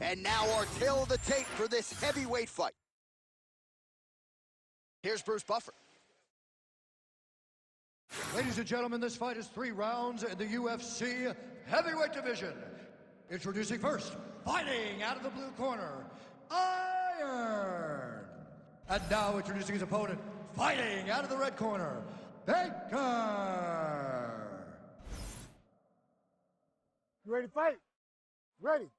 And now our tale of the tape for this heavyweight fight. Here's Bruce Buffer. Ladies and gentlemen, this fight is 3 rounds in the UFC heavyweight division. Introducing first, fighting out of the blue corner, Iron. And now introducing his opponent, fighting out of the red corner, Baker. You ready to fight? Ready.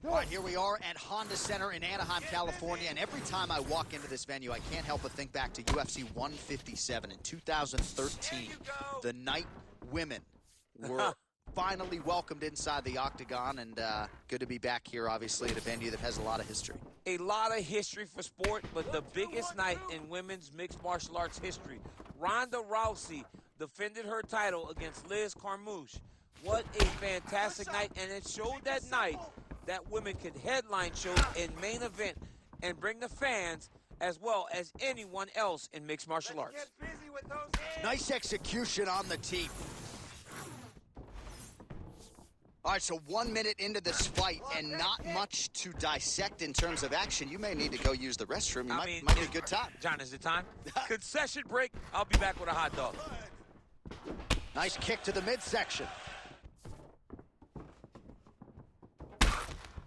All right, here we are at Honda Center in Anaheim, California, and every time I walk into this venue, I can't help but think back to UFC 157 in 2013. The night women were finally welcomed inside the octagon, and good to be back here, obviously, at a venue that has a lot of history. A lot of history for sport, but the biggest night in women's mixed martial arts history. Ronda Rousey defended her title against Liz Carmouche. What a fantastic night, and it showed that night that women could headline shows and main event and bring the fans as well as anyone else in mixed martial arts. Nice execution on the team. All right, so 1 minute into this fight and not much to dissect in terms of action. You may need to go use the restroom. You might be a good time. John, is it time? Concession break. I'll be back with a hot dog. Nice kick to the midsection.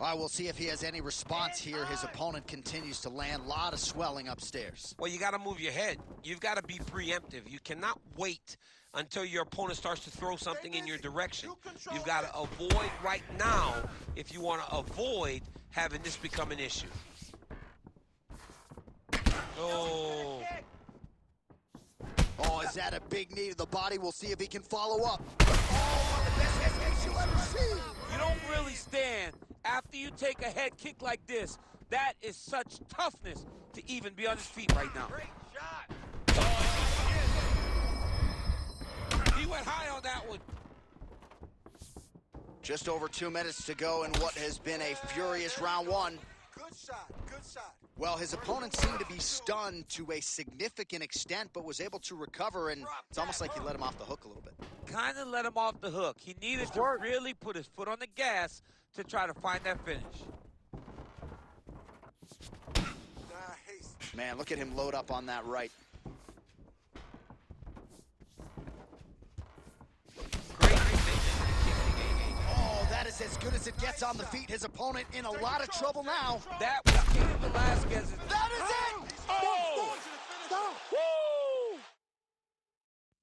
All right, we'll see if he has any response here. His opponent continues to land. A lot of swelling upstairs. Well, you got to move your head. You've got to be preemptive. You cannot wait until your opponent starts to throw something in your direction. You've got to avoid right now if you want to avoid having this become an issue. Oh. Oh, is that a big knee to the body? We'll see if he can follow up. Oh, one of the best head kicks you'll ever see. You don't really stand after you take a head kick like this. That is such toughness to even be on his feet right now. Great shot. He went high on that one. Just over 2 minutes to go in what has been a furious round one. Good shot, good shot. Well, his opponent seemed to be stunned to a significant extent, but was able to recover, and it's almost like he let him off the hook a little bit. Kind of let him off the hook. He needed to really put his foot on the gas to try to find that finish. Nice. Man, look at him load up on that right. Oh, that is as good as it gets on the feet. His opponent in a lot of trouble now. That was Cain Velasquez. That is it! Oh! Stop. Woo!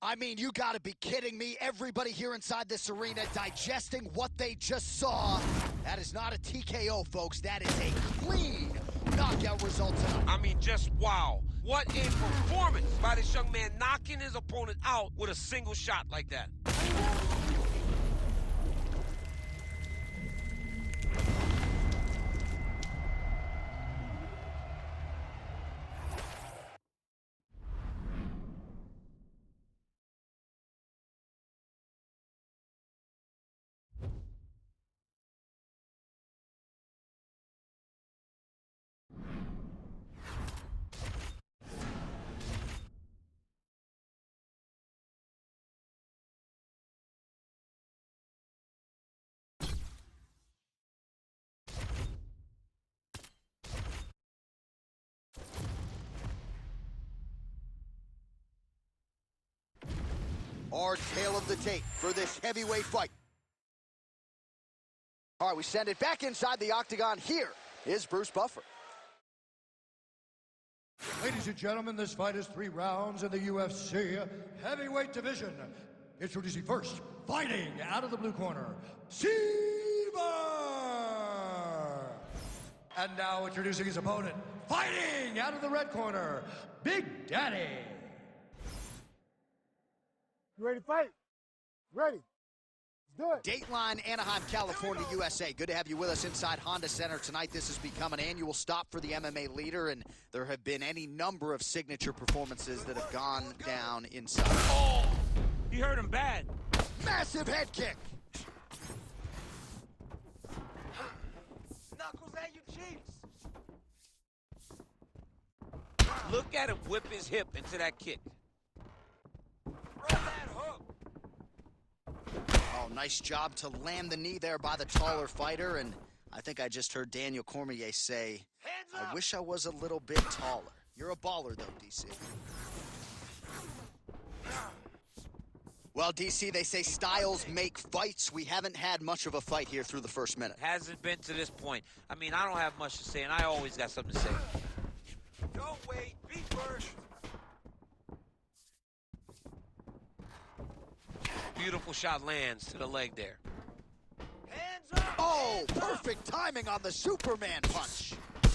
I mean, you gotta be kidding me. Everybody here inside this arena digesting what they just saw. That is not a TKO, folks. That is a clean knockout result tonight. I mean, just wow. What a performance by this young man, knocking his opponent out with a single shot like that. Our tale of the tape for this heavyweight fight. All right, we send it back inside the octagon. Here is Bruce Buffer. Ladies and gentlemen, this fight is 3 rounds in the UFC heavyweight division. Introducing first, fighting out of the blue corner, Seaver. And now introducing his opponent, fighting out of the red corner, Big Daddy. You ready to fight? Ready. Let's do it. Dateline, Anaheim, California, USA. Good to have you with us inside Honda Center tonight. This has become an annual stop for the MMA leader, and there have been any number of signature performances that have gone down inside. Oh, he hurt him bad. Massive head kick. Knuckles at your cheeks. Look at him whip his hip into that kick. Throw that hook. Oh, nice job to land the knee there by the taller fighter, and I think I just heard Daniel Cormier say, Hands up. I wish I was a little bit taller. You're a baller, though, DC. Well, DC, they say styles make fights. We haven't had much of a fight here through the first minute. Hasn't been to this point. I mean, I don't have much to say, and I always got something to say. Don't wait. Be first. Beautiful shot lands to the leg there. Hands up. Oh, perfect timing on the Superman punch.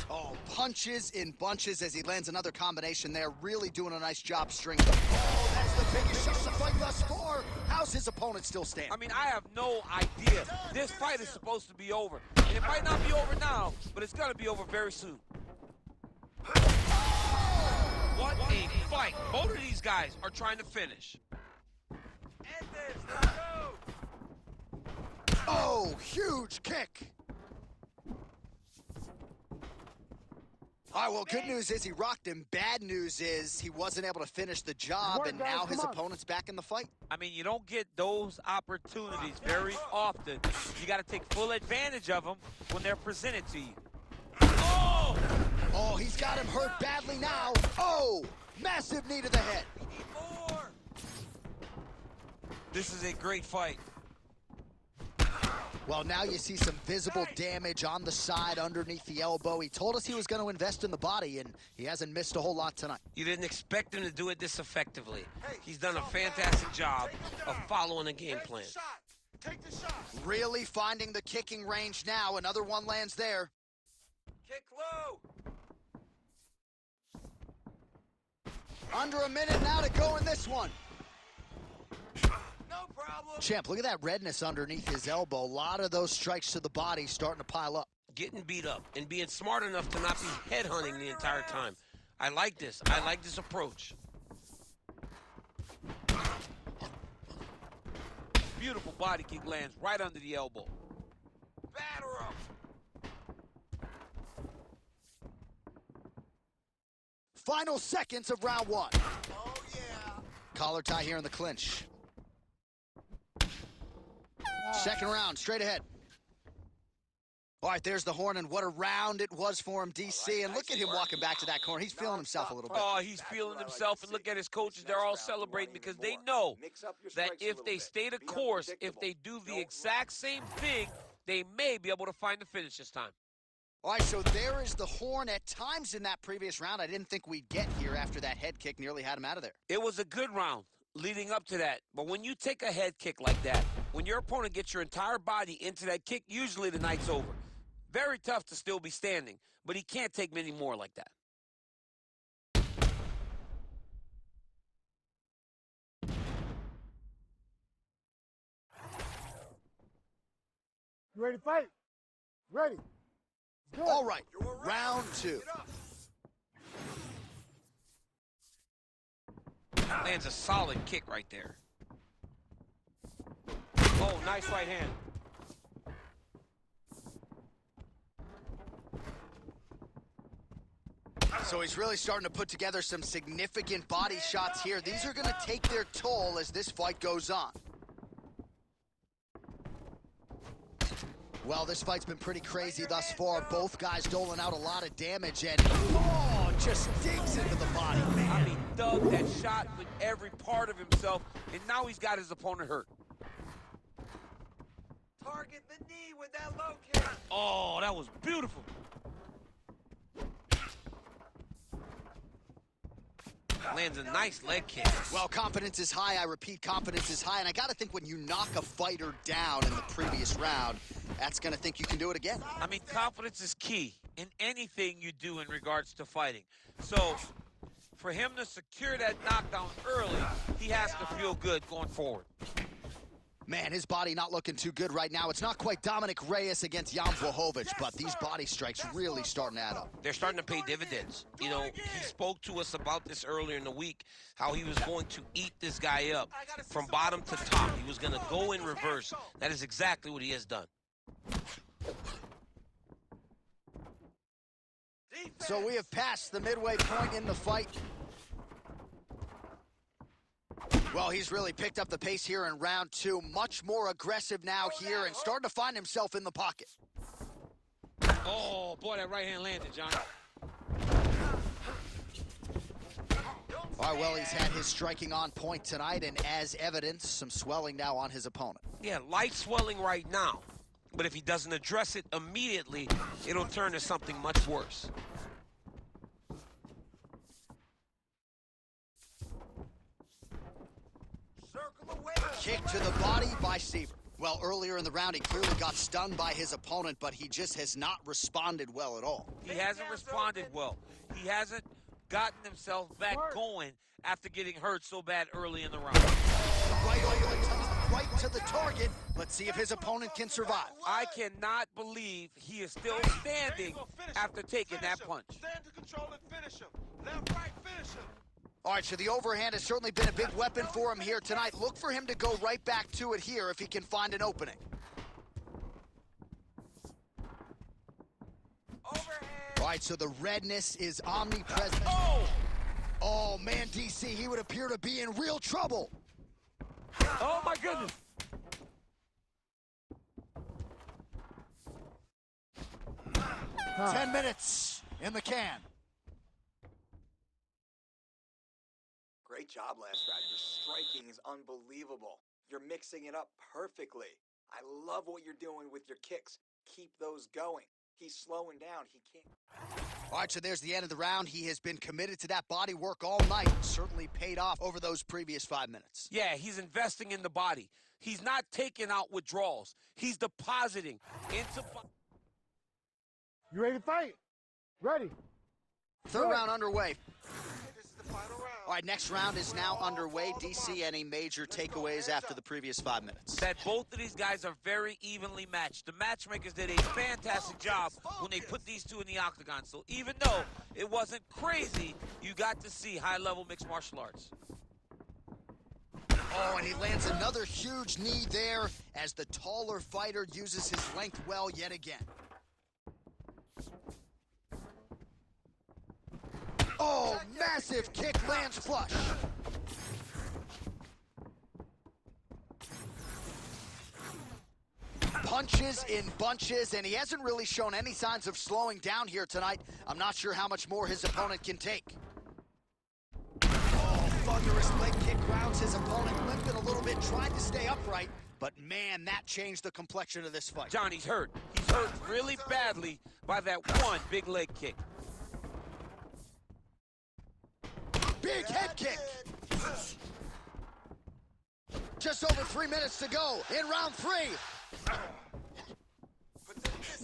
Oh, punches in bunches as he lands another combination there. Really doing a nice job stringing. Oh, that's the biggest shot of the fight thus far. How's his opponent still standing? I mean, I have no idea. This fight is supposed to be over. And it might not be over now, but it's going to be over very soon. What a fight. Both of these guys are trying to finish. End this. Let's go. Oh, huge kick. All right, well, good news is he rocked him. Bad news is he wasn't able to finish the job, and now his opponent's back in the fight. I mean, you don't get those opportunities very often. You got to take full advantage of them when they're presented to you. Oh! Oh, he's got him hurt badly now. Oh, massive knee to the head. We need more. This is a great fight. Well, now you see some visible damage on the side underneath the elbow. He told us he was going to invest in the body, and he hasn't missed a whole lot tonight. You didn't expect him to do it this effectively. He's done a fantastic job of following a game plan. Take the shot. Take the shot. Really finding the kicking range now. Another one lands there. Kick low. Under a minute now to go in this one. No problem. Champ, look at that redness underneath his elbow. A lot of those strikes to the body starting to pile up. Getting beat up and being smart enough to not be headhunting the entire time. I like this. I like this approach. Beautiful body kick lands right under the elbow. Batter him. Final seconds of round one. Oh, yeah. Collar tie here in the clinch. Second round, straight ahead. All right, there's the horn, and what a round it was for him, DC. And look at him walking back to that corner. He's feeling himself a little bit. Oh, he's feeling himself, and look at his coaches. They're all celebrating because they know that if they stay the course, if they do the exact same thing, they may be able to find the finish this time. All right, so there is the horn. At times in that previous round, I didn't think we'd get here after that head kick nearly had him out of there. It was a good round leading up to that, but when you take a head kick like that, when your opponent gets your entire body into that kick, usually the night's over. Very tough to still be standing, but he can't take many more like that. You ready to fight? Ready. Let's go. All right, round two. Lands a solid kick right there. Oh, nice right hand. So he's really starting to put together some significant body shots here. These are going to take their toll as this fight goes on. Well, this fight's been pretty crazy thus far. Both guys doling out a lot of damage, and oh, just digs into the body, man. I mean, dug that shot with every part of himself, and now he's got his opponent hurt. Target the knee with that low kick. Oh, that was beautiful. Lands a nice leg kick. Well, confidence is high. I repeat, confidence is high. And I got to think when you knock a fighter down in the previous round, that's going to think you can do it again. I mean, confidence is key in anything you do in regards to fighting. So, for him to secure that knockdown early, he has to feel good going forward. Man, his body not looking too good right now. It's not quite Dominic Reyes against Jan Blachowicz, but these body strikes really starting to add up. They're starting to pay dividends. You know, he spoke to us about this earlier in the week, how he was going to eat this guy up from bottom to top. He was going to go in reverse. That is exactly what he has done. So we have passed the midway point in the fight. Well, he's really picked up the pace here in round two. Much more aggressive now here and starting to find himself in the pocket. Oh, boy, that right hand landed, John. All right, well, he's had his striking on point tonight, and as evidence, some swelling now on his opponent. Yeah, light swelling right now. But if he doesn't address it immediately, it'll turn to something much worse. Circle away. Kick to the body by Seaver. Well, earlier in the round, he clearly got stunned by his opponent, but he just has not responded well at all. He hasn't responded well. He hasn't gotten himself back going after getting hurt so bad early in the round. Right over the top, right to the target. Let's see if his opponent can survive. I cannot believe he is still standing after taking that punch. Stand to control and finish him. Left, right, finish him. All right, so the overhand has certainly been a big weapon for him here tonight. Look for him to go right back to it here if he can find an opening. Overhand. All right, so the redness is omnipresent. Oh, man, DC, he would appear to be in real trouble. Oh, my goodness. Huh. 10 minutes in the can. Great job last round. Your striking is unbelievable. You're mixing it up perfectly. I love what you're doing with your kicks. Keep those going. He's slowing down. He can't. All right, so there's the end of the round. He has been committed to that body work all night. Certainly paid off over those previous 5 minutes. Yeah, he's investing in the body. He's not taking out withdrawals. He's depositing into... You ready to fight? Ready. Third round underway. This is the final round. All right, next round is now underway. DC, any major takeaways after the previous 5 minutes? That both of these guys are very evenly matched. The matchmakers did a fantastic job when they put these two in the octagon. So even though it wasn't crazy, you got to see high-level mixed martial arts. Oh, and he lands another huge knee there as the taller fighter uses his length well yet again. Oh, massive kick lands flush. Punches in bunches, and he hasn't really shown any signs of slowing down here tonight. I'm not sure how much more his opponent can take. Oh, thunderous leg kick grounds his opponent, limping a little bit, tried to stay upright, but man, that changed the complexion of this fight. John, he's hurt. He's hurt really badly by that one big leg kick. Big head kick. Just over 3 minutes to go in round 3.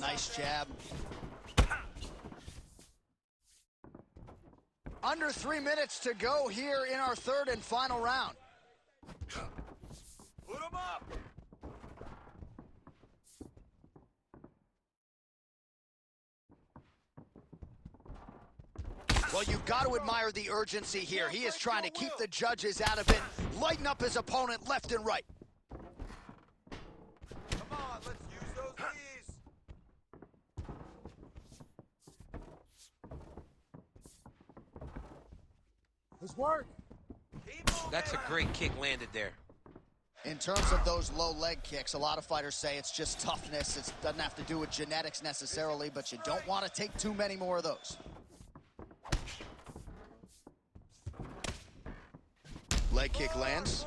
Nice jab. Under 3 minutes to go here in our third and final round. Put him up. Well, you've got to admire the urgency here. He is trying to keep the judges out of it, lighten up his opponent left and right. Come on, let's use those knees. Let's work. That's a great kick landed there. In terms of those low leg kicks, a lot of fighters say it's just toughness. It doesn't have to do with genetics necessarily, but you don't want to take too many more of those. Leg kick lands.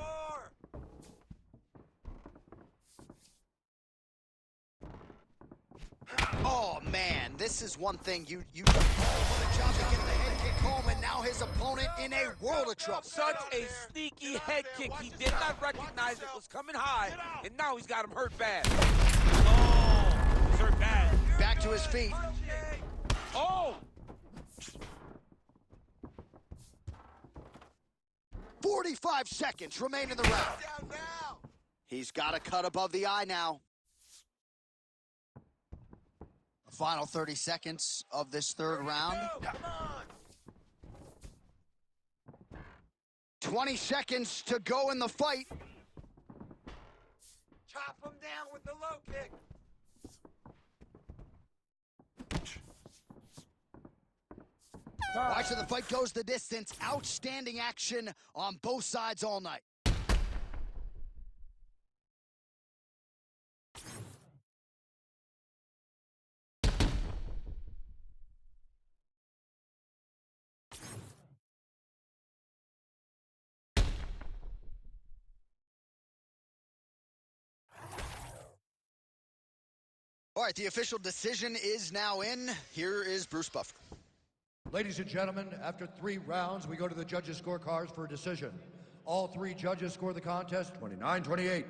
Oh man, this is one thing you what a job to get the head kick home, and now his opponent in a world of trouble. Such a sneaky head kick. He did not recognize it was coming high, and now he's got him hurt bad. Oh, he's hurt bad. Back to his feet. Oh! 45 seconds remain in the round. He's got a cut above the eye now. The final 30 seconds of this third round. 20 seconds to go in the fight. Chop him down with the low kick. Watch the fight goes the distance. Outstanding action on both sides all night. All right, the official decision is now in. Here is Bruce Buffer. Ladies and gentlemen, after 3 rounds, we go to the judges' scorecards for a decision. All 3 judges score the contest 29-28.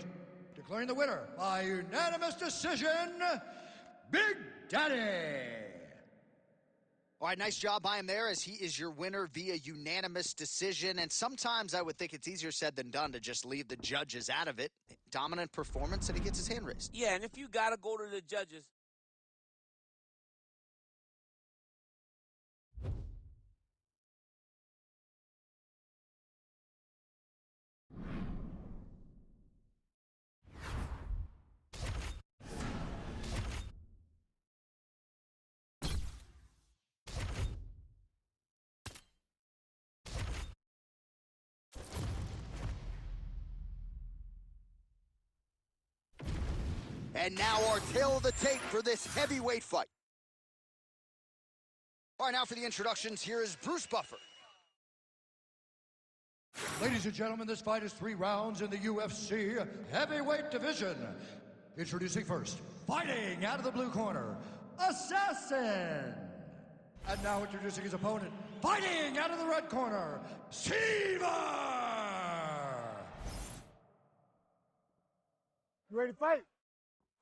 Declaring the winner by unanimous decision, Big Daddy. All right, nice job by him there, as he is your winner via unanimous decision. And sometimes I would think it's easier said than done to just leave the judges out of it. Dominant performance, and he gets his hand raised. Yeah, and if you got to go to the judges, And now our tail of the tape for this heavyweight fight. All right, now for the introductions, here is Bruce Buffer. Ladies and gentlemen, this fight is 3 rounds in the UFC heavyweight division. Introducing first, fighting out of the blue corner, Assassin. And now introducing his opponent, fighting out of the red corner, Seaver. You ready to fight?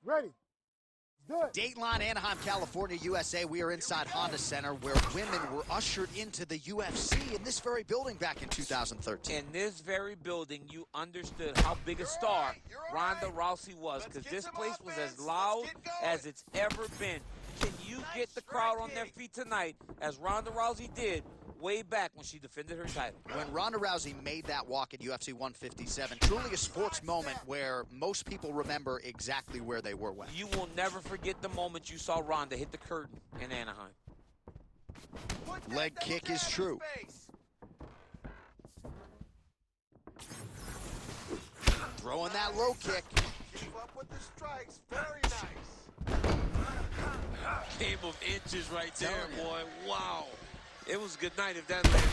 Ready. Let's do it. Dateline, Anaheim, California, USA. We are inside Honda Center, where women were ushered into the UFC in this very building back in 2013. in this very building, you understood how big a star Ronda Rousey was, because this place was as loud as it's ever been. Can you get the crowd on their feet tonight, as Ronda Rousey did way back when she defended her title? When Ronda Rousey made that walk at UFC 157, truly a sports moment where most people remember exactly where they were when. You will never forget the moment you saw Ronda hit the curtain in Anaheim. Leg kick is true. Throwing that low kick. Keep up with the strikes. Very nice. Game of inches right there, Telling you. boy. Wow. It was a good night if that landed.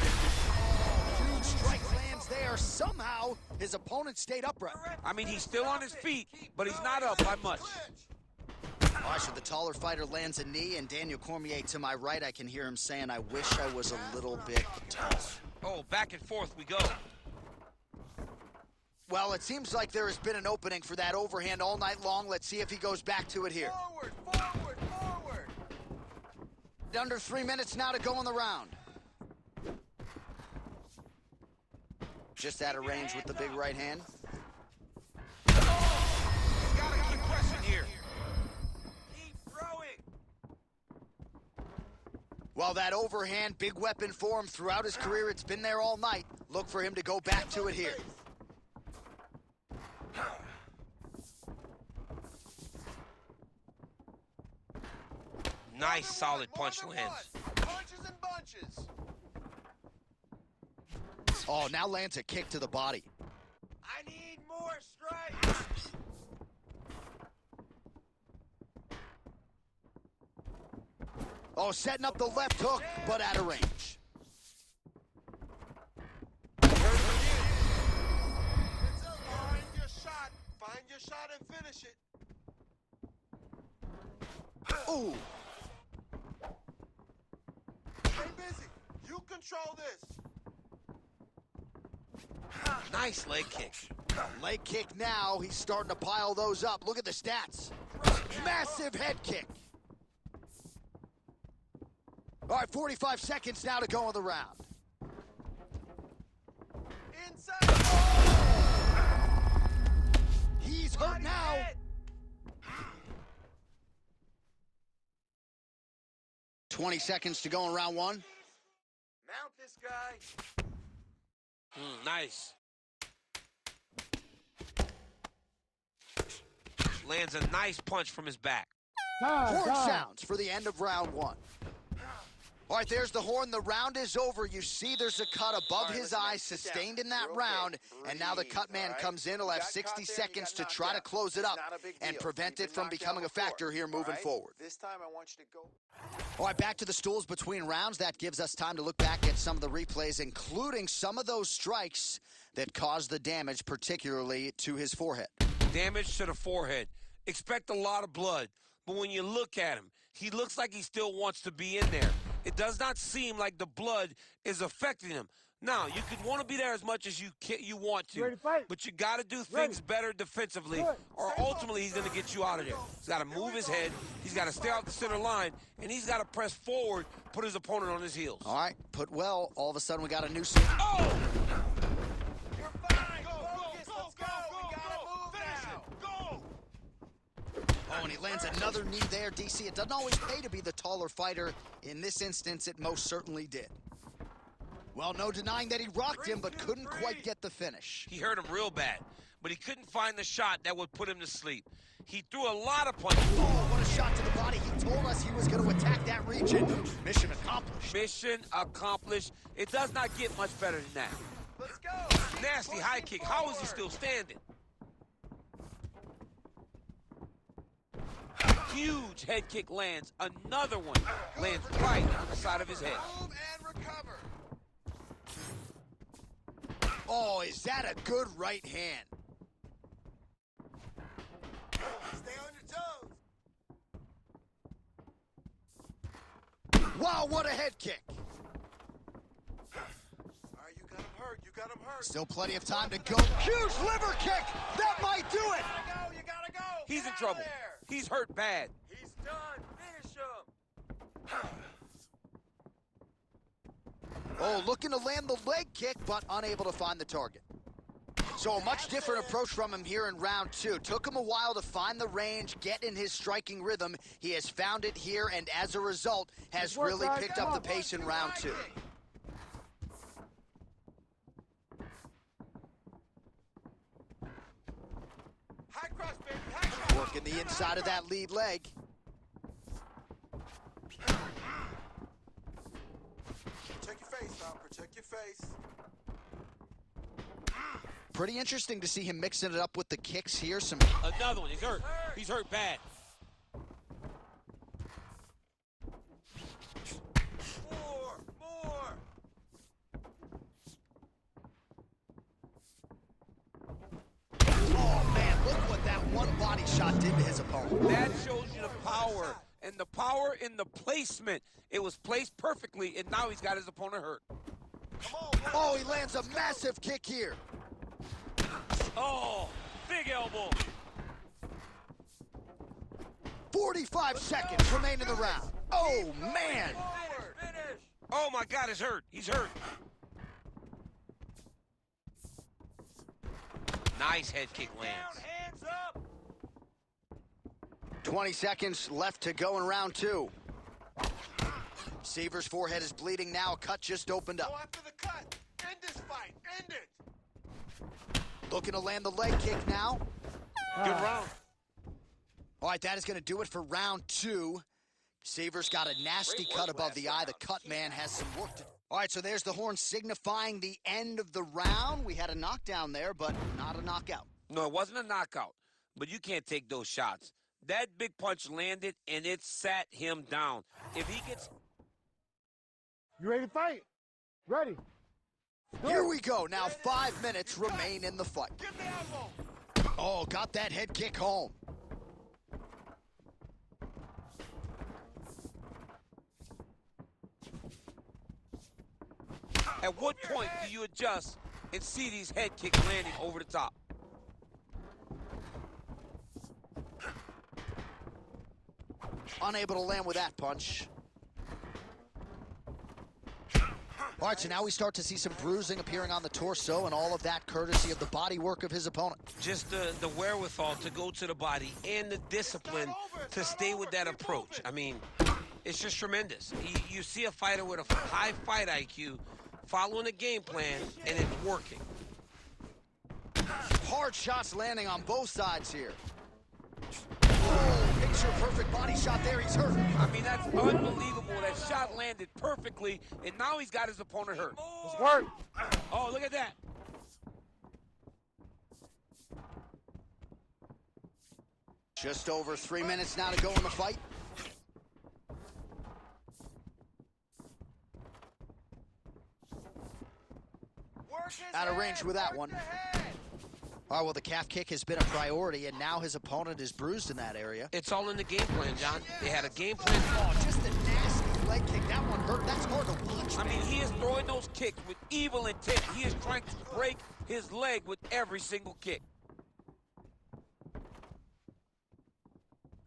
Huge strike lands there. Somehow, his opponent stayed upright. I mean, he's still on his feet, but he's not up by much. All right, so the taller fighter lands a knee, and Daniel Cormier to my right, I can hear him saying, I wish I was a little bit taller. Oh, back and forth we go. Well, it seems like there has been an opening for that overhand all night long. Let's see if he goes back to it here. Forward, forward, forward. Under 3 minutes now to go in the round. Just out of range with the big right hand. He's gotta keep pressing here. Keep throwing. Well, that overhand, big weapon for him throughout his career. It's been there all night. Look for him to go back to it here. Nice, solid punch lands. Punches and bunches. Oh, now lands a kick to the body. I need more strikes. Oh, setting up the left hook, but out of range. Find your shot. Find your shot and finish it. Ooh. Stay busy. You control this. Nice leg kick. Leg kick now. He's starting to pile those up. Look at the stats. Massive head kick. All right, 45 seconds now to go in the round. Inside. He's hurt now. 20 seconds to go in round 1. Mount this guy. Nice. Lands a nice punch from his back. Horn sounds for the end of round 1. All right, there's the horn. The round is over. You see there's a cut above his eye sustained in that round. And now the cut man comes in. He'll have 60 seconds to try to close it up and prevent it from becoming a factor here moving forward. This time I want you to go. All right, back to the stools between rounds. That gives us time to look back at some of the replays, including some of those strikes that caused the damage, particularly to his forehead. Damage to the forehead. Expect a lot of blood. but when you look at him, he looks like he still wants to be in there. It does not seem like the blood is affecting him. Now, you could want to be there as much as you want to, Ready to fight? but you got to do things better defensively, or ultimately he's going to get you out of there. He's got to move his head, he's got to stay off the center line, and he's got to press forward, put his opponent on his heels. All right, put well. All of a sudden, we got a new scene. Oh! You're fine. Focus. Let's go. We gotta move now. Go. Oh, and he lands another knee there, DC. It doesn't always pay to be the taller fighter. In this instance, it most certainly did. Well, no denying that he rocked him, but couldn't quite get the finish. He hurt him real bad, but he couldn't find the shot that would put him to sleep. He threw a lot of punches. Oh, what a shot to the body. He told us he was going to attack that region. Mission accomplished. Mission accomplished. It does not get much better than that. Let's go. Nasty high kick. How is he still standing? Huge head kick lands. Another one lands right on the side of his head. Move and recover. Oh, is that a good right hand? Stay on your toes. Wow, what a head kick. All right, you got him hurt. You got him hurt. Still plenty of time to go. Huge liver kick. That might do it. You gotta go. He's Get in out trouble. there. He's hurt bad. He's done. Finish him. Oh, looking to land the leg kick, but unable to find the target. So a much different approach from him here in round two. Took him a while to find the range, get in his striking rhythm. He has found it here, and as a result, has really picked up the pace in round two. High cross, baby. High cross. Working the inside of that lead leg. Protect your face, now. Protect your face. Pretty interesting to see him mixing it up with the kicks here. Another one. He's hurt. He's hurt bad. More. Oh, man, look what that one body shot did to his opponent. That shows you the power, and the power in the placement. It was placed perfectly, and now he's got his opponent hurt. Come on. Oh, he lands a massive kick here. Oh, big elbow. 45 seconds remain in the round. Oh, man. Finish. Oh, my God, he's hurt. He's hurt. Nice head kick lands. Hands up. 20 seconds left to go in round two. Seaver's forehead is bleeding now. A cut just opened Go up. after the cut. End this fight. End it. Looking to land the leg kick now. Good round. All right, that is going to do it for round two. Seaver's got a nasty cut above the eye. The cut man has some work to do. All right, so there's the horn signifying the end of the round. We had a knockdown there, but not a knockout. No, it wasn't a knockout, but you can't take those shots. That big punch landed, and it sat him down. If he gets... You ready to fight? Ready. Here we go. Now 5 minutes remain in the fight. Give the elbow. Oh, got that head kick home. At what point do you adjust and see these head kicks landing over the top? Unable to land with that punch. All right, so now we start to see some bruising appearing on the torso, and all of that courtesy of the body work of his opponent. Just the wherewithal to go to the body and the discipline to stay with that approach. I mean, it's just tremendous. You see a fighter with a high fight IQ following a game plan, and it's working. Hard shots landing on both sides here. Oh, picture-perfect body shot there. He's hurt. I mean, that's unbelievable. That shot landed perfectly, and now he's got his opponent hurt. Let's work. Oh, look at that. Just over 3 minutes now to go in the fight. Out of range with that one. All right, well, the calf kick has been a priority, and now his opponent is bruised in that area. It's all in the game plan, John. They had a game plan. Oh, just a nasty leg kick. That one hurt. That's hard to watch, I man. mean, he is throwing those kicks with evil intent. He is trying to break his leg with every single kick.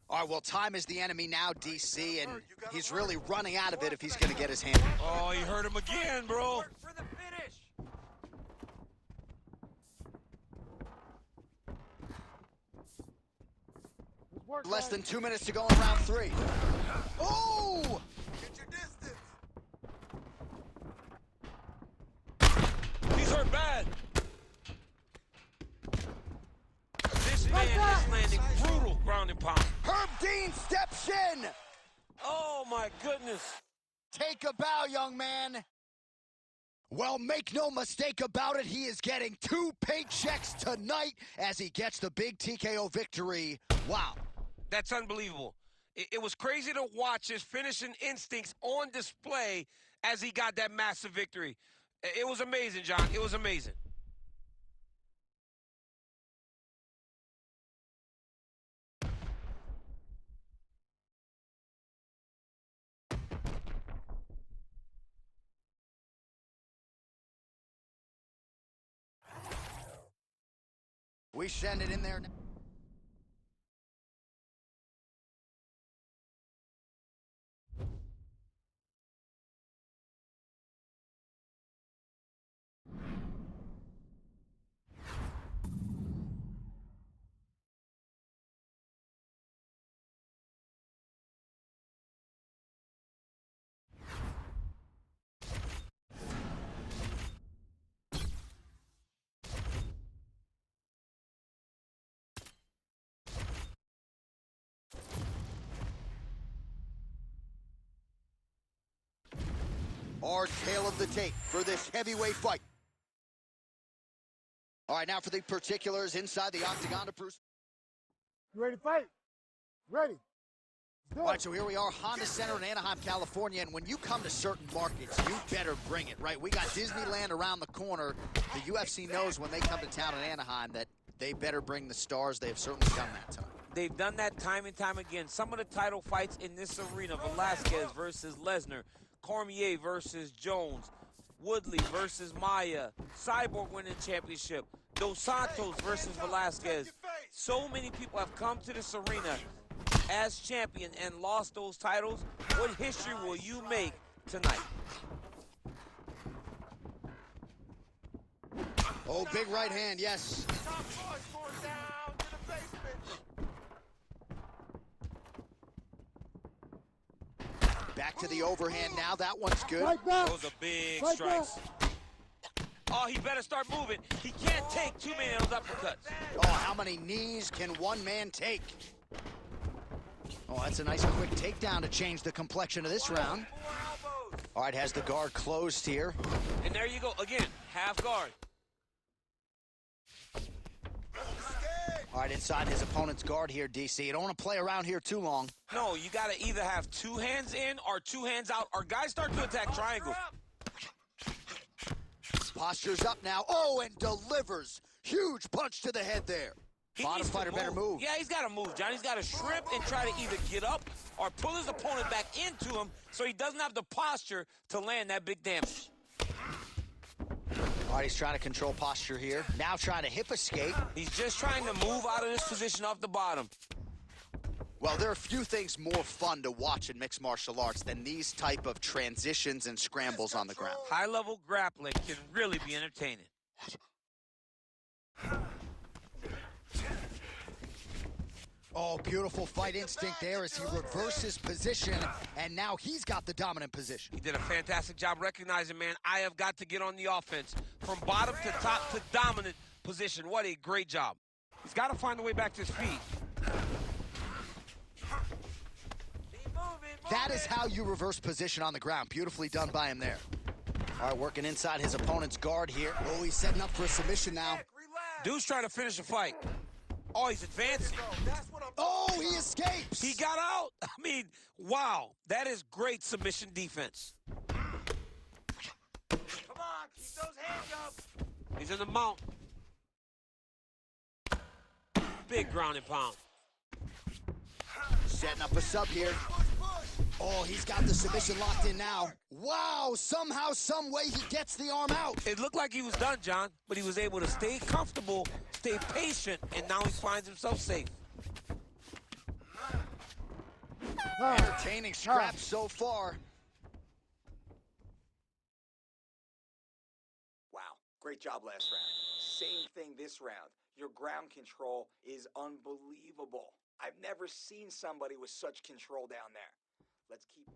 All right, well, time is the enemy now, DC, and he's really running out of it if he's going to get his hand. Oh, he hurt him again, bro. Work for the finish. Let's work, Less guys. than 2 minutes to go in round 3. Oh! Get your distance. He's hurt bad. This man is landing brutal ground and pound. Herb Dean steps in! Oh, my goodness. Take a bow, young man. Well, make no mistake about it, he is getting 2 paychecks tonight as he gets the big TKO victory. Wow. That's unbelievable. It was crazy to watch his finishing instincts on display as he got that massive victory. It was amazing, John. It was amazing. We send it in there now. Our tale of the tape for this heavyweight fight. All right, now for the particulars inside the octagon to Bruce. You ready to fight? Ready. Let's do All it. right, so here we are, Honda Center in Anaheim, California, and when you come to certain markets, you better bring it, right? We got Disneyland around the corner. The UFC knows when they come to town in Anaheim that they better bring the stars. They have certainly done that tonight. They've done that time and time again. Some of the title fights in this arena, Velasquez versus Lesnar, Cormier versus Jones, Woodley versus Maia, Cyborg winning championship, Dos Santos versus Velasquez. So many people have come to this arena as champion and lost those titles. What history will you make tonight? Oh, big right hand, yes. Top boys going down to the basement. Back to the overhand now. That one's good. Fight back. Those are big Fight strikes. Oh, he better start moving. He can't take too many of those uppercuts. Oh, how many knees can one man take? Oh, that's a nice quick takedown to change the complexion of this round. 4 elbows. All right, has the guard closed here. And there you go, again, half guard. All right, inside his opponent's guard here, DC. You don't want to play around here too long. No, you got to either have 2 hands in or 2 hands out, or guys start to attack triangle. Posture's up now. Oh, and delivers. Huge punch to the head there. He Bottom needs to fighter better move. Yeah, he's got to move, John. He's got to shrimp and try to either get up or pull his opponent back into him so he doesn't have the posture to land that big damage. All right, he's trying to control posture here. Now trying to hip escape. He's just trying to move out of this position off the bottom. Well, there are a few things more fun to watch in mixed martial arts than these type of transitions and scrambles on the ground. High-level grappling can really be entertaining. Oh, beautiful fight instinct there as he reverses position, and now he's got the dominant position. He did a fantastic job recognizing, man, I have got to get on the offense. From bottom to top to dominant position. What a great job. He's got to find a way back to his feet. That is how you reverse position on the ground. Beautifully done by him there. All right, working inside his opponent's guard here. Oh, he's setting up for a submission now. Dude's trying to finish the fight. Oh, he's advancing. Oh, he escapes. He got out. I mean, wow. That is great submission defense. Come on, keep those hands up. He's in the mount. Big ground and pound. Setting up a sub here. Oh, he's got the submission locked in now. Wow, somehow, some way he gets the arm out. It looked like he was done, John, but he was able to stay comfortable, stay patient, and now he finds himself safe. Entertaining scraps so far. Wow, great job last round. Same thing this round. Your ground control is unbelievable. I've never seen somebody with such control down there. Let's keep...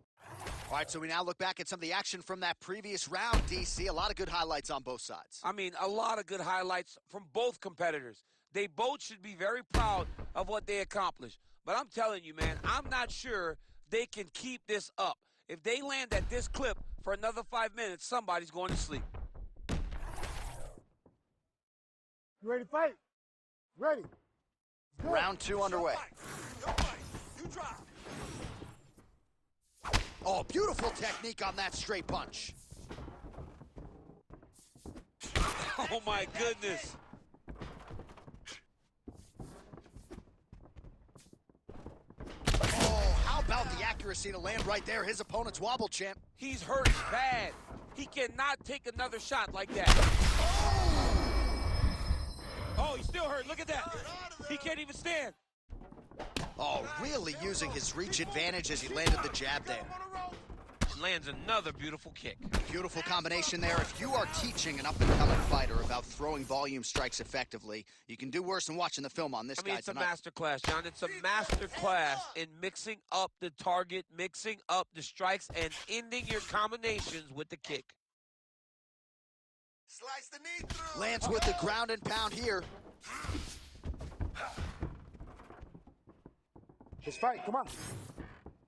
All right, so we now look back at some of the action from that previous round, DC. A lot of good highlights on both sides. I mean, a lot of good highlights from both competitors. They both should be very proud of what they accomplished. But I'm telling you, man, I'm not sure they can keep this up. If they land at this clip for another 5 minutes, somebody's going to sleep. You ready to fight? Ready. Good. Round 2 underway. You drop. Oh, beautiful technique on that straight punch. Oh, my goodness. Oh, how about the accuracy to land right there? His opponent's wobble champ. He's hurt bad. He cannot take another shot like that. Oh, he's still hurt. Look at that. He can't even stand. Oh, really using his reach advantage as he landed the jab there. Lands another beautiful kick. Beautiful combination there. If you are teaching an up-and-coming fighter about throwing volume strikes effectively, you can do worse than watching the film on this guy It's tonight. a master class, John. It's a master class in mixing up the target, mixing up the strikes, and ending your combinations with the kick. Slice the knee through. Lands with the ground and pound here. Let's fight. Come on.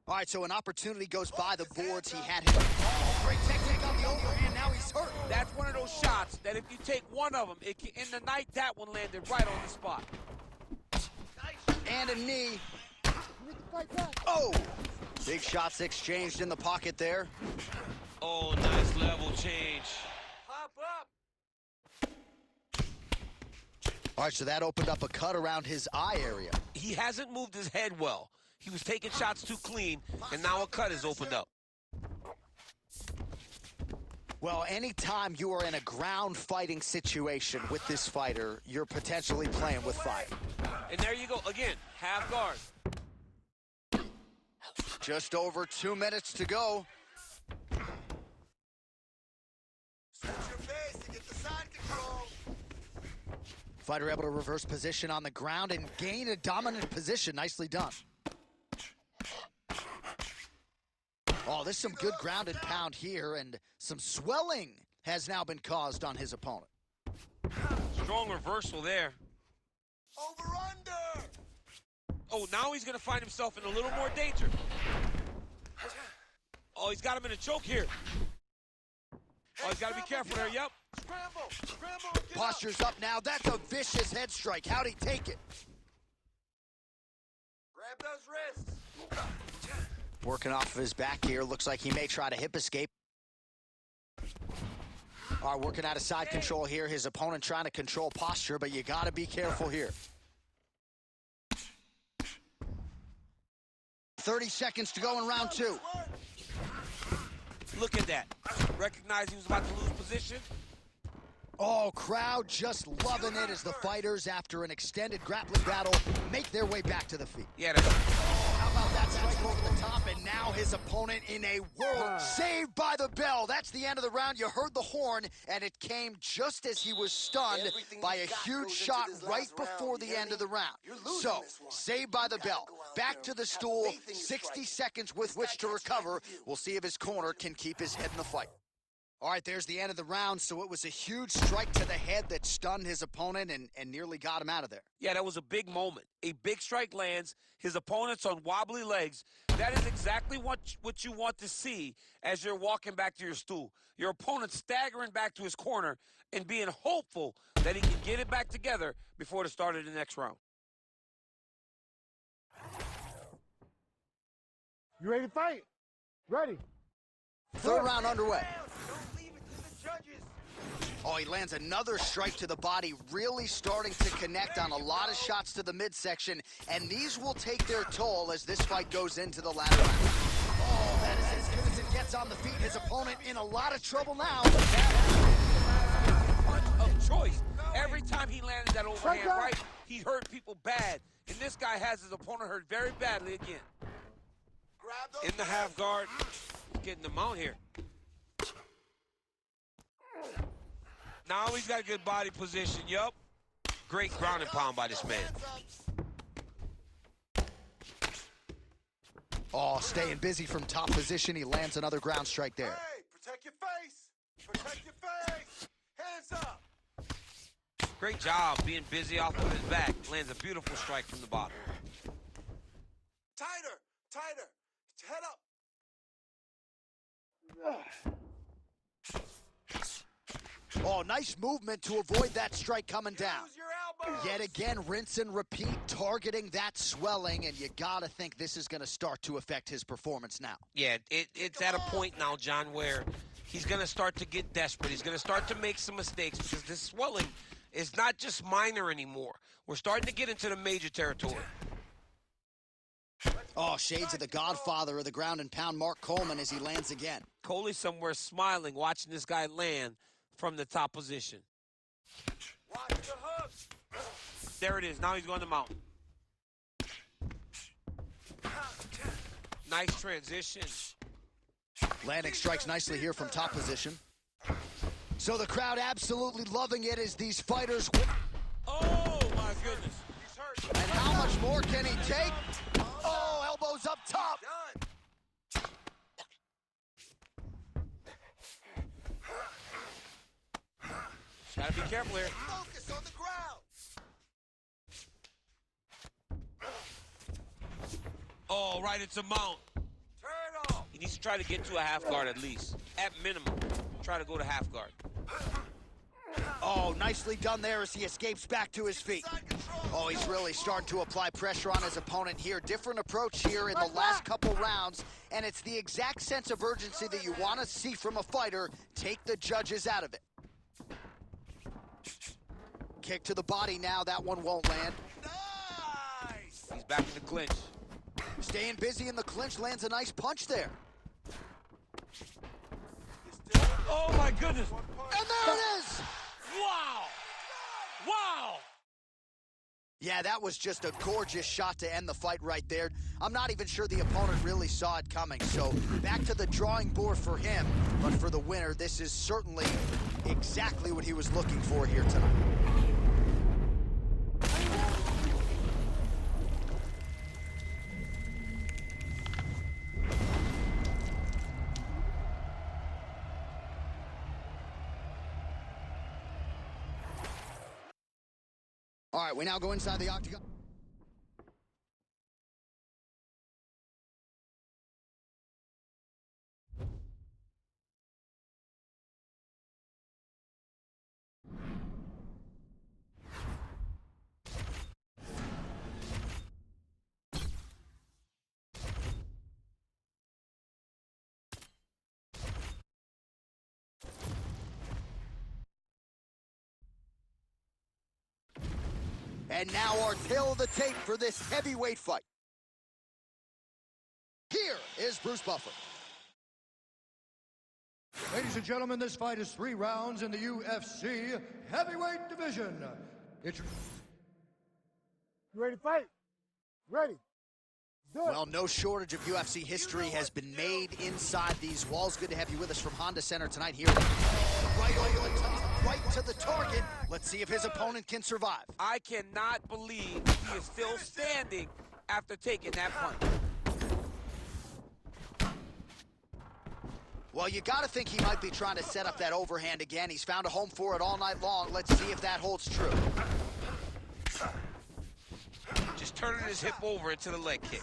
All right, so an opportunity goes by the boards. He had him. Oh, great technique on the overhand. Now he's hurt. That's one of those shots that if you take one of them, it can, in the night, that one landed right on the spot. And a knee. You need to fight back. Oh! Big shots exchanged in the pocket there. Oh, nice level change. Pop up. All right, so that opened up a cut around his eye area. He hasn't moved his head well. He was taking shots too clean, and now a cut is opened up. Well, anytime you are in a ground fighting situation with this fighter, you're potentially playing with fire. And there you go. Again, half guard. Just over 2 minutes to go. Switch your face to get the side control. Fighter able to reverse position on the ground and gain a dominant position. Nicely done. Oh, there's some good ground and pound here, and some swelling has now been caused on his opponent. Strong reversal there. Over under. Oh, now he's going to find himself in a little more danger. Oh, he's got him in a choke here. Oh, he's got to be careful there. Yep. Scramble. Scramble. Get Posture's up now. That's a vicious head strike. How'd he take it? Grab those wrists. Working off of his back here. Looks like he may try to hip escape. All right, working out of side control here. His opponent trying to control posture, but you got to be careful here. 30 seconds to go in round 2. Look at that. Recognize he was about to lose position. Oh, crowd just loving it as the fighters, after an extended grappling battle, make their way back to the feet. Yeah, How about that strike over the top, and now his opponent in a world saved by the bell. That's the end of the round. You heard the horn, and it came just as he was stunned by a huge shot right before the end of the round. So, saved by the bell. Back to the stool, 60 seconds with which to recover. We'll see if his corner can keep his head in the fight. All right, there's the end of the round, so it was a huge strike to the head that stunned his opponent and nearly got him out of there. Yeah, that was a big moment. A big strike lands, his opponent's on wobbly legs. That is exactly what you want to see as you're walking back to your stool. Your opponent staggering back to his corner and being hopeful that he can get it back together before the start of the next round. You ready to fight? Ready. Third round underway. Don't leave it to the judges. Oh, he lands another strike to the body, really starting to connect on a lot of shots to the midsection, and these will take their toll as this fight goes into the latter round. Oh, that is as good as it gets on the feet. His opponent in a lot of trouble now. Punch of choice. Every time he landed that overhand right, he hurt people bad. And this guy has his opponent hurt very badly again. In the half guard, getting the mount here. Now he's got a good body position, yup. Great ground and pound by this man. Oh, staying busy from top position. He lands another ground strike there. Hey, protect your face. Protect your face. Hands up. Great job being busy off of his back. Lands a beautiful strike from the bottom. Tighter. Tighter. Head up. Oh, nice movement to avoid that strike coming down. Use your elbows. Yet again, rinse and repeat, targeting that swelling, and you gotta think this is gonna start to affect his performance now. Yeah, it's at a point now, John, where he's going to start to get desperate. He's going to start to make some mistakes because this swelling is not just minor anymore. We're starting to get into the major territory. Oh, shades of the godfather of the ground and pound, Mark Coleman, as he lands again. Coley somewhere smiling, watching this guy land from the top position. Watch the hook. There it is. Now he's going to mount. Nice transition. Landing strikes nicely here from top position. So the crowd absolutely loving it as these fighters win. Oh, my goodness. He's hurt. And how much more can he take? Oh, elbows up top. Done. Gotta be careful here. Focus on the ground. Oh, right, it's a mount. Turn off. He needs to try to get to a half guard at least. At minimum, try to go to half guard. Oh, nicely done there as he escapes back to his feet. Side control. Oh, he's really starting to apply pressure on his opponent here. Different approach here in the last couple rounds, and it's the exact sense of urgency that you want to see from a fighter. Take the judges out of it. Kick to the body now. That one won't land. Nice. He's back in the clinch. Staying busy in the clinch, lands a nice punch there. Oh, my goodness. And there it is! Wow. Wow. Yeah, that was just a gorgeous shot to end the fight right there. I'm not even sure the opponent really saw it coming. So back to the drawing board for him. But for the winner, this is certainly exactly what he was looking for here tonight. All right, we now go inside the octagon. And now our tail of the tape for this heavyweight fight. Here is Bruce Buffer. Ladies and gentlemen, this fight is 3 rounds in the UFC heavyweight division. You ready to fight? Ready. Do it. Well, no shortage of UFC history has been made inside these walls. Good to have you with us from Honda Center tonight here. Right over the top, right to the target. Let's see if his opponent can survive. I cannot believe he is still standing after taking that punch. Well, you got to think he might be trying to set up that overhand again. He's found a home for it all night long. Let's see if that holds true. Just turning his hip over into the leg kick.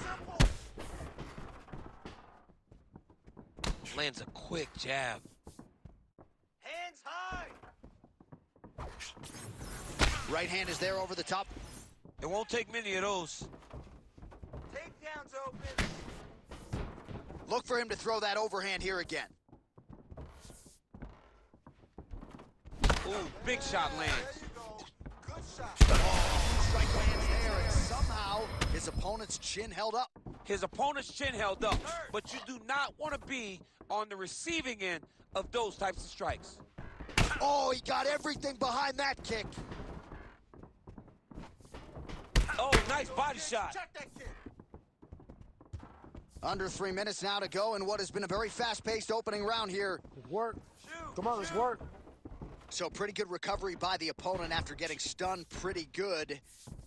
Lands a quick jab. Hands high. Right hand is there over the top. It won't take many of those. Takedowns open. Look for him to throw that overhand here again. Ooh, big shot lands. Good shot. Strike lands there, and somehow his opponent's chin held up. His opponent's chin held up, but you do not want to be on the receiving end of those types of strikes. Oh, he got everything behind that kick. Oh, nice body shot. Check that kick. Under 3 minutes now to go in what has been a very fast-paced opening round here. Let's work. Shoot. Come on, let's work. So pretty good recovery by the opponent after getting stunned pretty good.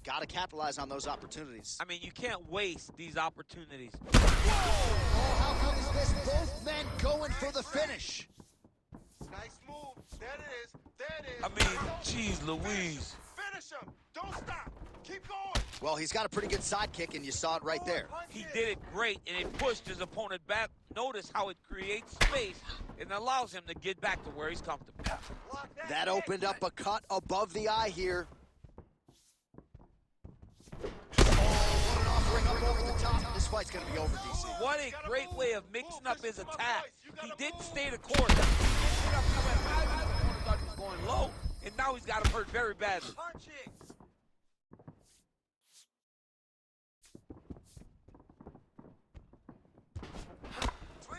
Got to capitalize on those opportunities. I mean, you can't waste these opportunities. Oh, how good is this? Both men going for the finish. Nice move. There it is. There it is. I mean, geez Louise. Finish him. Don't stop. Keep going. Well, he's got a pretty good side kick, and you saw it right there. He did it great, and it pushed his opponent back. Notice how it creates space and allows him to get back to where he's comfortable. Block That opened up a cut above the eye here. Oh, what an offering up over the top. This fight's going to be over, DC. What a great way of mixing up his attack. He didn't stay the course. He mixed it up. He went high. His opponent thought he was going low, and now he's got him hurt very badly. Punching.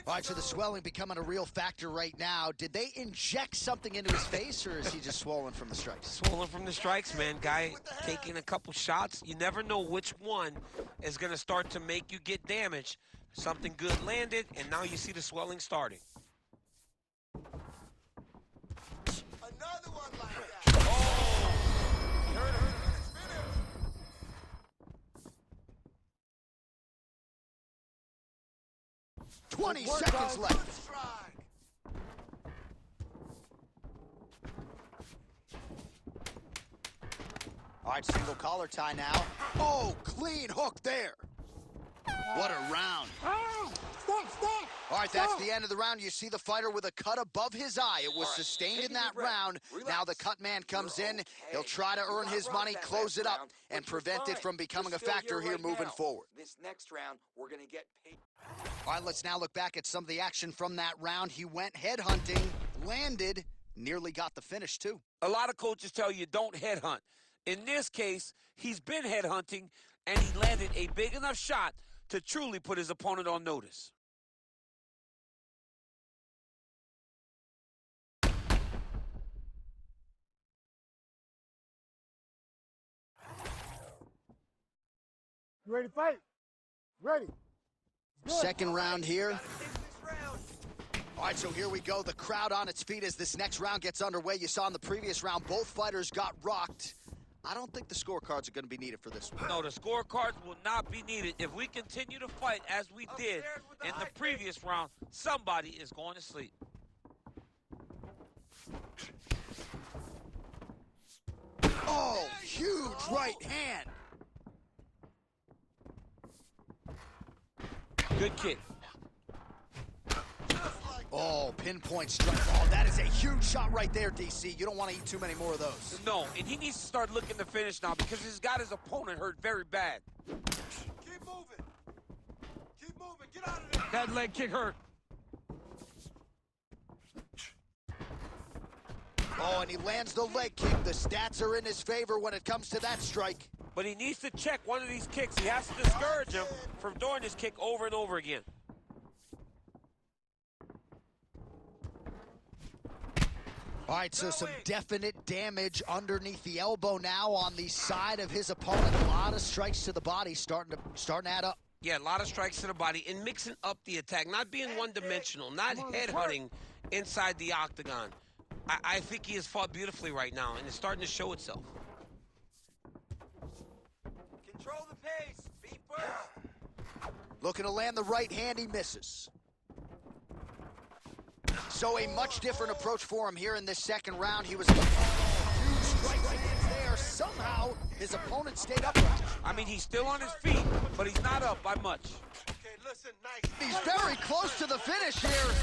All right, so the swelling becoming a real factor right now. Did they inject something into his face, or is he just swollen from the strikes? Swollen from the strikes, man. Guy taking a couple shots. You never know which one is going to start to make you get damaged. Something good landed, and now you see the swelling starting. Another one like that. Oh! Finish, finish. 20 Work, seconds guys. left. Strike. All right, single collar tie now. Oh, clean hook there. What a round. Stop. All right, that's the end of the round. You see the fighter with a cut above his eye. It was sustained in that round. Now the cut man comes in. He'll try to earn his money, close it up, and prevent it from becoming a factor here moving forward. This next round, we're going to get paid. All right, let's now look back at some of the action from that round. He went headhunting, landed, nearly got the finish, too. A lot of coaches tell you don't headhunt. In this case, he's been headhunting, and he landed a big enough shot to truly put his opponent on notice. You ready to fight? Ready. Good. Second round here. All right, so here we go. The crowd on its feet as this next round gets underway. You saw in the previous round, both fighters got rocked. I don't think the scorecards are going to be needed for this one. No, the scorecards will not be needed. If we continue to fight as we did in the previous round, somebody is going to sleep. Oh, huge right hand. Good kick. Oh, pinpoint strike. Oh, that is a huge shot right there, DC. You don't want to eat too many more of those. No, and he needs to start looking to finish now because he's got his opponent hurt very bad. Keep moving. Keep moving. Get out of there. That leg kick hurt. Oh, and he lands the leg kick. The stats are in his favor when it comes to that strike. But he needs to check one of these kicks. He has to discourage him from doing this kick over and over again. All right, so some definite damage underneath the elbow now on the side of his opponent. A lot of strikes to the body starting to add up. Yeah, a lot of strikes to the body and mixing up the attack, not being one-dimensional, not headhunting inside the octagon. I think he has fought beautifully right now, and it's starting to show itself. Control the pace. Be first. Looking to land the right hand, he misses. So a much different approach for him here in this second round. He was huge strike lands there. Somehow his opponent stayed upright. I mean, he's still on his feet, but he's not up by much. Okay, listen, nice. He's very close to the finish here.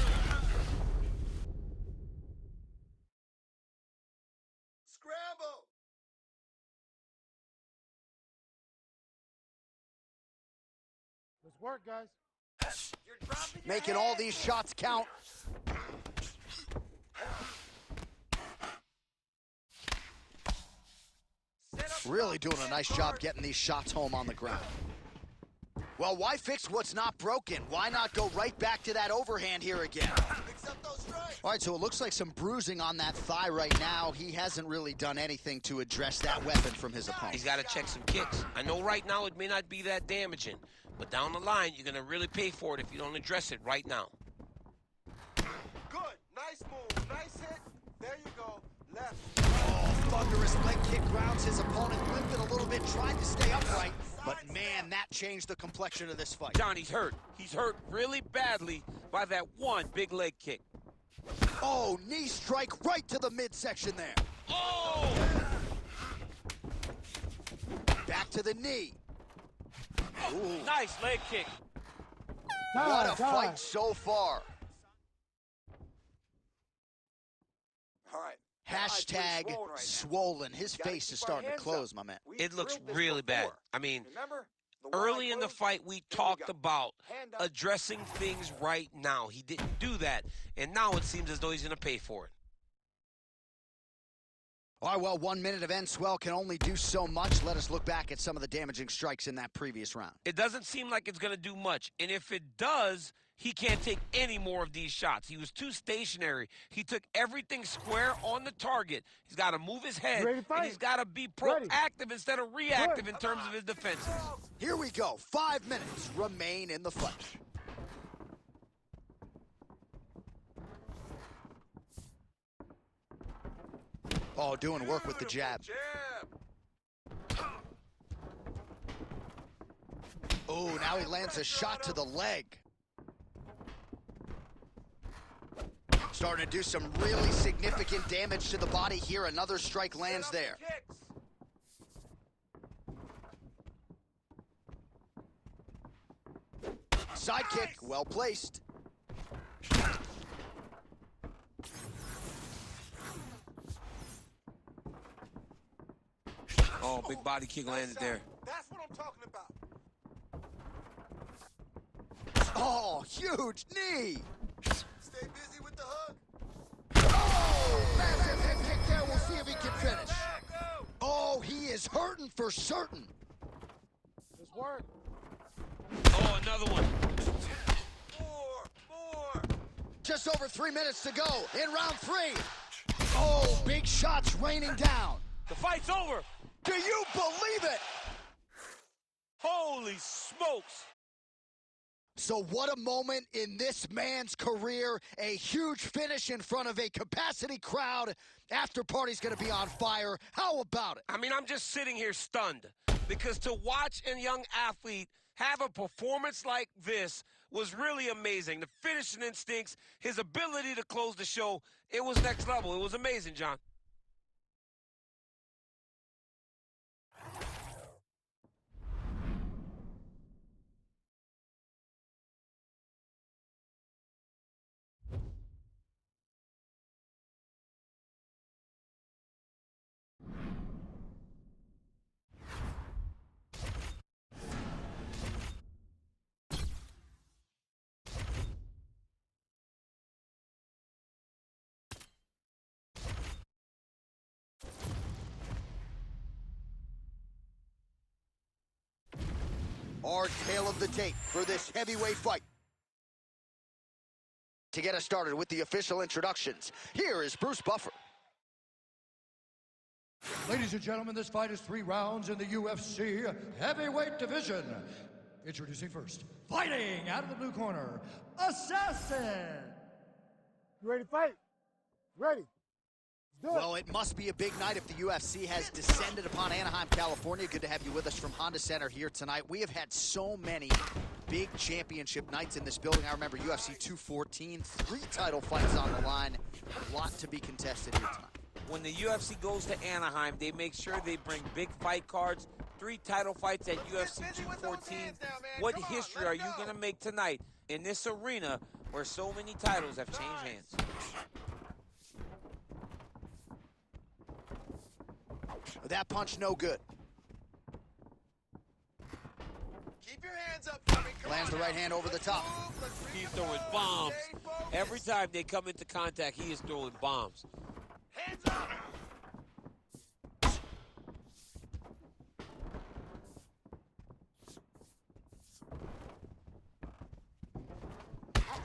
Scramble. Let's work, guys. You're dropping your Making head. all these shots count. Really doing a nice job getting these shots home on the ground. Well, why fix what's not broken? Why not go right back to that overhand here again? All right, so it looks like some bruising on that thigh right now. He hasn't really done anything to address that weapon from his opponent. He's got to check some kicks. I know right now it may not be that damaging, but down the line, you're going to really pay for it if you don't address it right now. Good. Nice move. Nice hit. There you go. Left. Oh, thunderous leg kick grounds his opponent, limping a little bit, trying to stay upright. But, man, that changed the complexion of this fight. John, he's hurt. He's hurt really badly by that one big leg kick. Oh, knee strike right to the midsection there. Oh! Back to the knee. Ooh. Nice leg kick. What a fight so far. All right. Hashtag swollen. His face is starting to close, my man. It looks really bad. I mean, Remember? early in the fight, we talked about addressing things right now. He didn't do that, and now it seems as though he's going to pay for it. All right, well, 1 minute of N-Swell can only do so much. Let us look back at some of the damaging strikes in that previous round. It doesn't seem like it's going to do much, and if it does, he can't take any more of these shots. He was too stationary. He took everything square on the target. He's got to move his head, and he's got to be proactive instead of reactive in terms of his defenses. Here we go. 5 minutes remain in the fight. Oh, doing work with the jab. Oh, now he lands a shot to the leg. Starting to do some really significant damage to the body here. Another strike lands there. Side kick, well placed. Oh, big body kick landed there. That's what I'm talking about. Oh, huge knee. Stay busy with the hook. Oh, massive head kick there. We'll see if he can finish. Oh, he is hurting for certain. Let's work. Oh, another one. More. Just over 3 minutes to go in round 3. Oh, big shots raining down. The fight's over. Do you believe it? Holy smokes. So what a moment in this man's career. A huge finish in front of a capacity crowd. After party's going to be on fire. How about it? I mean, I'm just sitting here stunned because to watch a young athlete have a performance like this was really amazing. The finishing instincts, his ability to close the show, it was next level. It was amazing, John. Our tale of the tape for this heavyweight fight. To get us started with the official introductions, here is Bruce Buffer. Ladies and gentlemen, this fight is 3 rounds in the UFC heavyweight division. Introducing first, fighting out of the blue corner, Assassin. You ready to fight? Ready. Let's do it. Well, it must be a big night if the UFC has descended upon Anaheim, California. Good to have you with us from Honda Center here tonight. We have had so many big championship nights in this building. I remember UFC 214, 3 title fights on the line. A lot to be contested here tonight. When the UFC goes to Anaheim, they make sure they bring big fight cards, 3 title fights at UFC 214. What history are you going to make tonight in this arena where so many titles have changed hands? That punch no good. Keep your hands up for me. Lands the right hand over the top. He's throwing bombs. Every time they come into contact, he is throwing bombs. Hands up.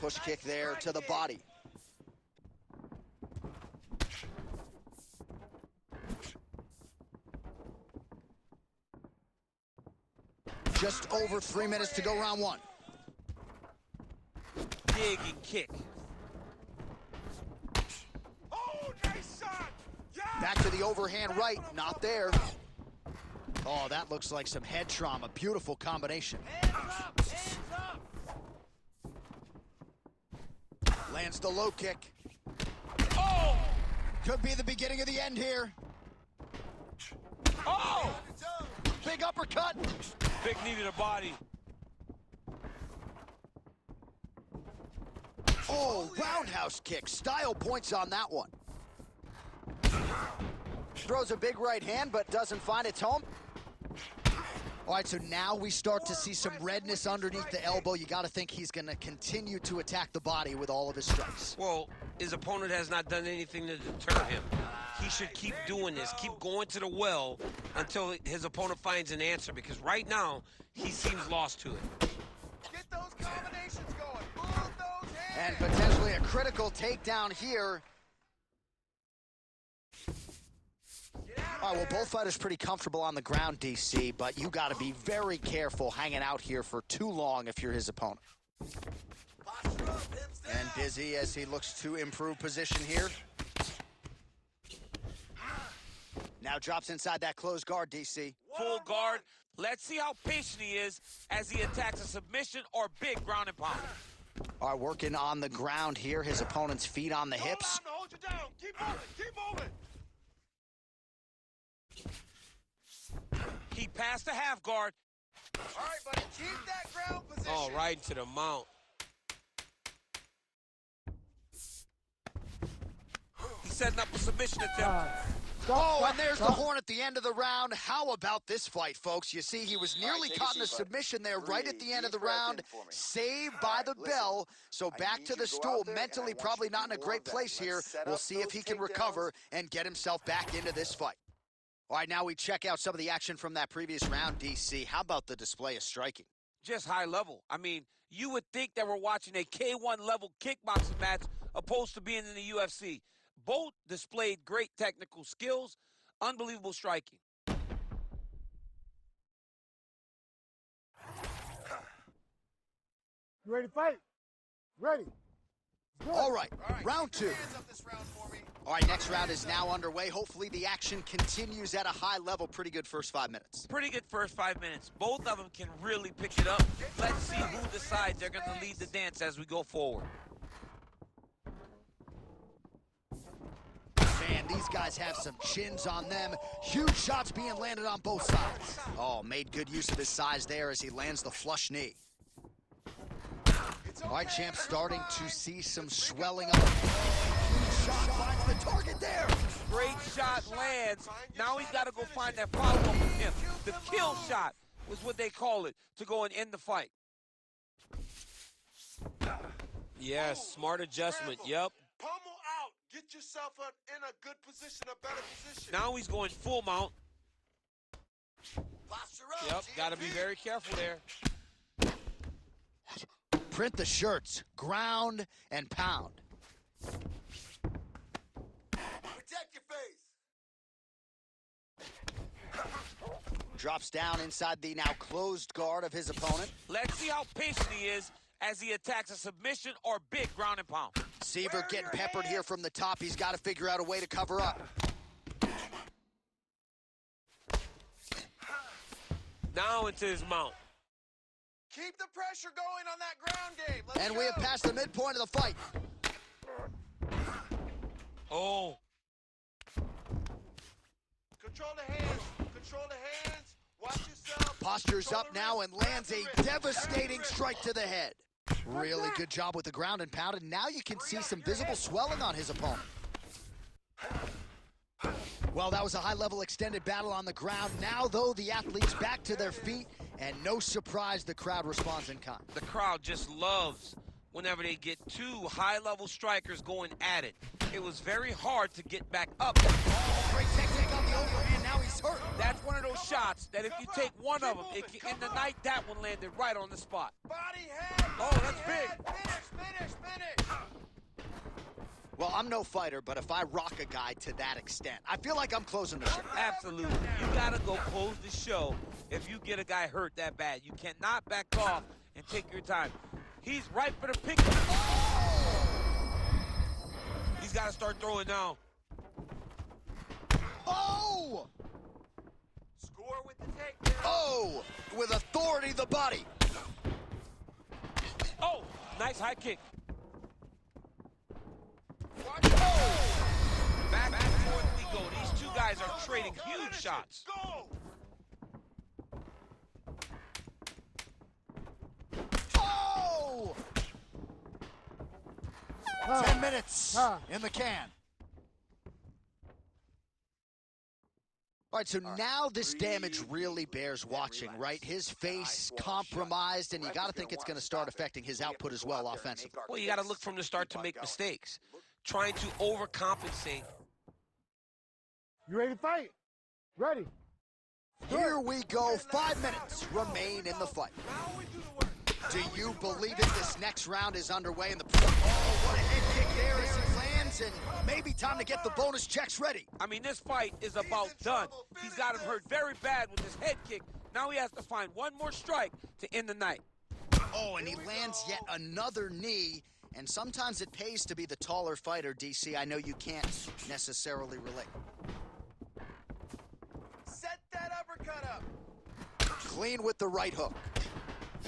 push kick there to the body. Just over 3 minutes to go, round one. Dig and kick. Oh, nice shot! Yes! Back to the overhand right, not there. Oh, that looks like some head trauma. Beautiful combination. Hands up! Hands up! Lands the low kick. Oh! Could be the beginning of the end here. Oh! Big uppercut. Big knee to the body. Oh, roundhouse kick. Style points on that one. Throws a big right hand, but doesn't find its home. All right, so now we start to see some redness underneath the elbow. You got to think he's going to continue to attack the body with all of his strikes. Well, his opponent has not done anything to deter him. He should keep doing this, keep going to the well until his opponent finds an answer, because right now, he seems lost to it. Get those combinations going. Move those hands. And potentially a critical takedown here. All right, well, both fighters pretty comfortable on the ground, DC, but you got to be very careful hanging out here for too long if you're his opponent. Posture up, hips down. And Dizzy as he looks to improve position here. Now drops inside that closed guard, DC. Full guard. Let's see how patient he is as he attacks a submission or big ground and pound. All right, working on the ground here. His opponent's feet on the hips. Don't allow him to hold you down. Keep moving. Keep moving. He passed the half guard. All right, buddy. Keep that ground position. Oh, right into the mount. He's setting up a submission attempt. Oh, and there's the horn at the end of the round. How about this fight, folks? You see, he was nearly caught in a submission there right at the end of the round. Saved by the bell. So back to the stool. Mentally probably not in a great place here. We'll see if he can recover and get himself back into this fight. All right, now we check out some of the action from that previous round, DC. How about the display of striking? Just high level. I mean, you would think that we're watching a K1 level kickboxing match opposed to being in the UFC. Both displayed great technical skills, unbelievable striking. You ready to fight? Ready. All right, round two. Hands up this round for me. All right, next round is now underway. Hopefully the action continues at a high level. Pretty good first 5 minutes. Pretty good first 5 minutes. Both of them can really pick it up. Let's see who decides they're going to lead the dance as we go forward. Man, these guys have some chins on them. Huge shots being landed on both sides. Oh, made good use of his size there as he lands the flush knee. All right, champ, starting to see some swelling up. Huge shot finds the target there. Great shot lands. Now he's got to go find that follow-up with him. The kill shot was what they call it to go and end the fight. Yes, smart adjustment. Yep. Pummel out. Get yourself in a good position, a better position. Now he's going full mount. Posture up. Yep, got to be very careful there. Print the shirts, ground and pound. Protect your face. Drops down inside the now closed guard of his opponent. Let's see how patient he is as he attacks a submission or big ground and pound. Seaver getting peppered here from the top. He's got to figure out a way to cover up. Now into his mount. Keep the pressure going on that ground game. Let's And go. we have passed the midpoint of the fight. Oh. Control the hands. Control the hands. Watch yourself. Postures Control up the now wrist. and lands Grab a the wrist. devastating Grab the strike to the head. Really good job with the ground and pound, and now you can see some visible swelling on his opponent. Well, that was a high-level extended battle on the ground. Now, though, the athletes back to their feet, and no surprise, the crowd responds in kind. The crowd just loves whenever they get two high-level strikers going at it. It was very hard to get back up. Great technique on the overhand. Now he's hurt. That's one of those shots that if you take one of them, in the night, that one landed right on the spot. Body head. Oh, that's big. Finish. Well, I'm no fighter, but if I rock a guy to that extent, I feel like I'm closing the show. Absolutely. You got to go close the show if you get a guy hurt that bad. You cannot back off and take your time. He's right for the pick. He's got to start throwing now. Oh! Score with the takedown. Oh! With authority, the body. Oh, nice high kick. Back and forth we go. These two guys are trading huge shots. Go. Oh! 10 minutes in the can. All right, so now this damage really bears watching, right? His face compromised, and you got to think it's going to start affecting his output as well offensively. Well, you got to look from the start to make mistakes. Trying to overcompensate. You ready to fight? Ready. Here we go. 5 minutes remain in the fight. Do you believe it? This next round is underway, and oh, what a head kick there as he lands, and maybe time to get the bonus checks ready. I mean, this fight is about done. He's got him hurt very bad with his head kick. Now he has to find one more strike to end the night. Oh, and he lands yet another knee, and sometimes it pays to be the taller fighter, DC. I know you can't necessarily relate. Set that uppercut up. Clean with the right hook.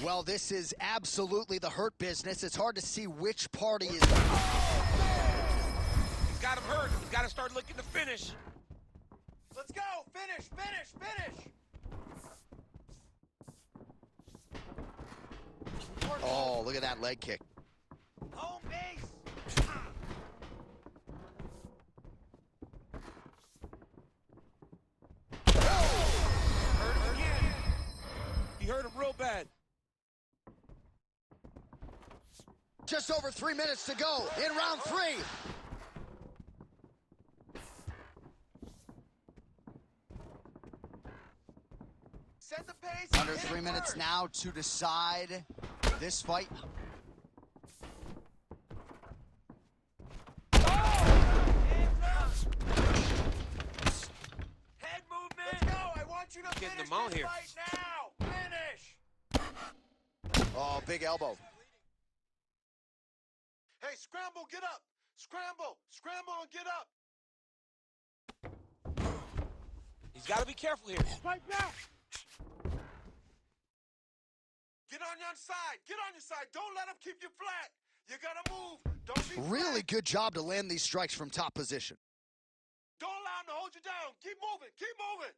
Well, this is absolutely the hurt business. It's hard to see which party is... He's got him hurt. He's got to start looking to finish. Let's go. Finish. Oh, look at that leg kick. Home base. Hurt him again. He hurt him real bad. Just over 3 minutes to go in round 3. Set the pace. Under 3 minutes now to decide this fight. Head movement. Let's go. I want you to Getting finish them out this here. fight now. Finish. Oh, big elbow. Hey, scramble, get up. Scramble and get up. He's got to be careful here. Fight back. Get on your side. Get on your side. Don't let him keep you flat. You got to move. Don't be Really flat. good job to land these strikes from top position. Don't allow him to hold you down. Keep moving. Keep moving.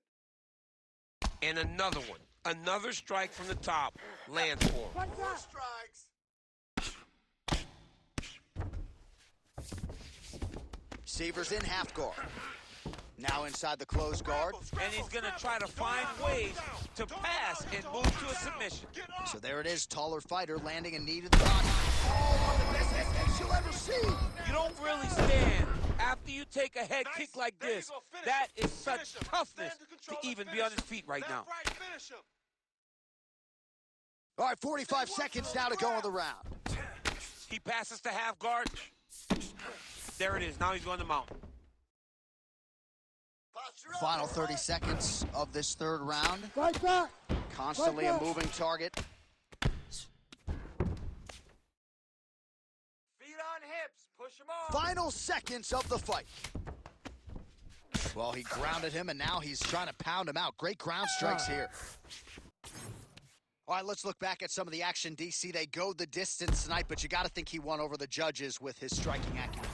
And another one. Another strike from the top lands for him. Fight 4 back. strikes. Seaver's in half guard. Now inside the closed guard. And he's going to try to find ways to pass and move to a submission. So there it is, taller fighter landing a knee to the body. Oh, one of the best head kicks you'll ever see. You don't really stand after you take a head kick like There you this. go. Finish That him. is such Finish him. toughness Stand to control to him. even be Finish on his him. feet right Left, now. Right, finish him. All right, 45 seconds now to go in the round. He passes to half guard. There it is. Now he's going to mount. Final 30 seconds of this third round. Fight back. Constantly a moving target. Feet on hips. Push him off. Final seconds of the fight. Well, he grounded him, and now he's trying to pound him out. Great ground strikes here. All right, let's look back at some of the action, DC. They go the distance tonight, but you got to think he won over the judges with his striking acumen.